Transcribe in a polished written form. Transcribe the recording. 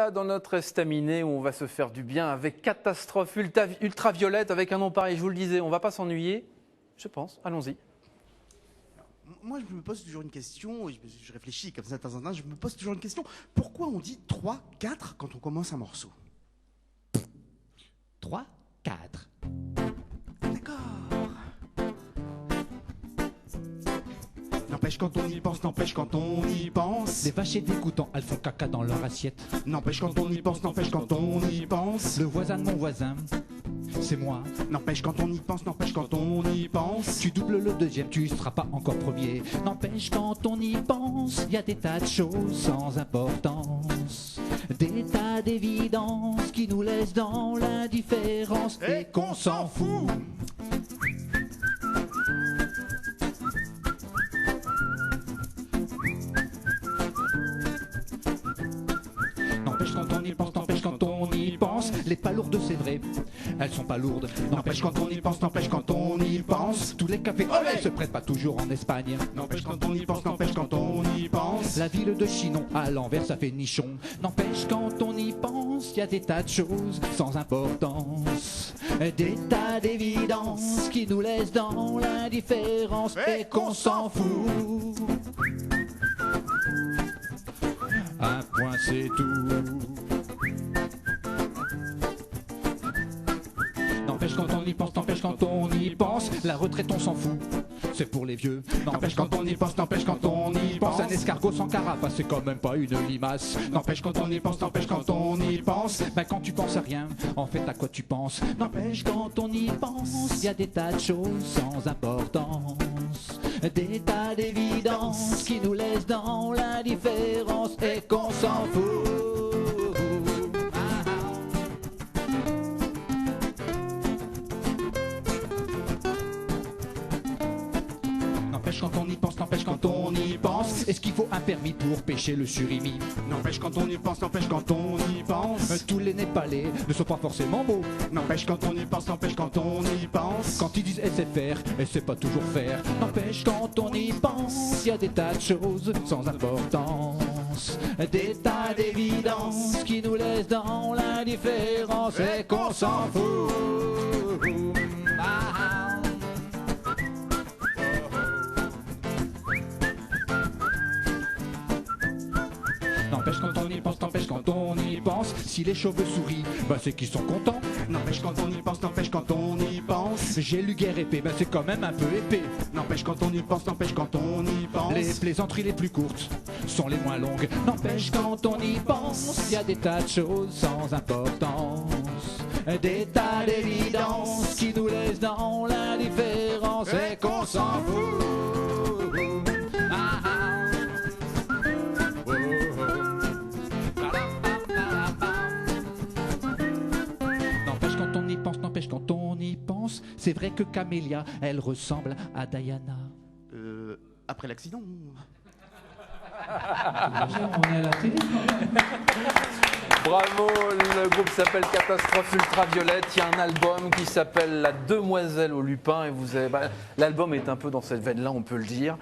ça dans notre estaminet où on va se faire du bien avec Catastrophe Ultraviolette, avec un nom pareil, je vous le disais, on ne va pas s'ennuyer, je pense. Allons-y. Moi, je me pose toujours une question, je réfléchis comme ça de temps en temps, je me pose toujours une question. Pourquoi on dit 3, 4 quand on commence un morceau? 3, 4. D'accord. N'empêche quand on y pense, n'empêche quand on y pense. Les vaches et dégoûtants, elles font caca dans leur assiette. N'empêche quand on y pense, n'empêche quand on y pense. Le voisin de mon voisin, c'est moi. N'empêche quand on y pense, n'empêche quand on y pense. Tu doubles le deuxième, tu seras pas encore premier. N'empêche quand on y pense, y a des tas de choses sans importance. Des tas d'évidences qui nous laissent dans l'indifférence et qu'on s'en fout. N'empêche quand on y pense, n'empêche quand on y pense. Les palourdes c'est vrai, elles sont pas lourdes. N'empêche quand on y pense, n'empêche quand on y pense. Tous les cafés se prêtent pas toujours en Espagne. N'empêche quand on y pense, n'empêche quand on y pense. La ville de Chinon, à l'envers ça fait nichon. N'empêche quand on y pense, y a des tas de choses sans importance. Des tas d'évidences qui nous laissent dans l'indifférence et qu'on s'en fout. Un point c'est tout. N'empêche quand on y pense, n'empêche quand on y pense. La retraite on s'en fout, c'est pour les vieux. N'empêche quand on y pense, n'empêche quand on y pense. Un escargot sans carapace, c'est quand même pas une limace. N'empêche quand on y pense, n'empêche quand on y pense. Ben quand tu penses à rien, en fait à quoi tu penses? N'empêche quand on y pense, y a des tas de choses sans importance. Des tas d'évidences qui nous laissent dans l'indifférence et qu'on s'en fout. N'empêche quand on y pense, n'empêche quand on y pense. Est-ce qu'il faut un permis pour pêcher le surimi? N'empêche quand on y pense, n'empêche quand on y pense. Tous les Népalais ne sont pas forcément beaux. N'empêche quand on y pense, n'empêche quand on y pense. Quand ils disent SFR, et c'est pas toujours faire. N'empêche quand on y pense, y a des tas de choses sans importance. Des tas d'évidences qui nous laissent dans l'indifférence et qu'on s'en fout. Ah. N'empêche quand on y pense, n'empêche quand on y pense. Si les chauves-souris, bah c'est qu'ils sont contents. N'empêche quand on y pense, n'empêche quand on y pense. J'ai lu guerre épée, bah c'est quand même un peu épais. N'empêche quand on y pense, n'empêche quand on y pense. Les plaisanteries les plus courtes sont les moins longues. N'empêche quand on y pense, y a des tas de choses sans importance. Des tas d'évidences qui nous laissent dans l'indifférence et qu'on s'en fout. Ah, ah. N'empêche quand on y pense, n'empêche quand on y pense. C'est vrai que Camélia, elle ressemble à Diana. Après l'accident. On est à la télé. Bravo, le groupe s'appelle Catastrophe Ultraviolette, il y a un album qui s'appelle La Demoiselle au Lupin et vous avez... l'album est un peu dans cette veine-là, on peut le dire.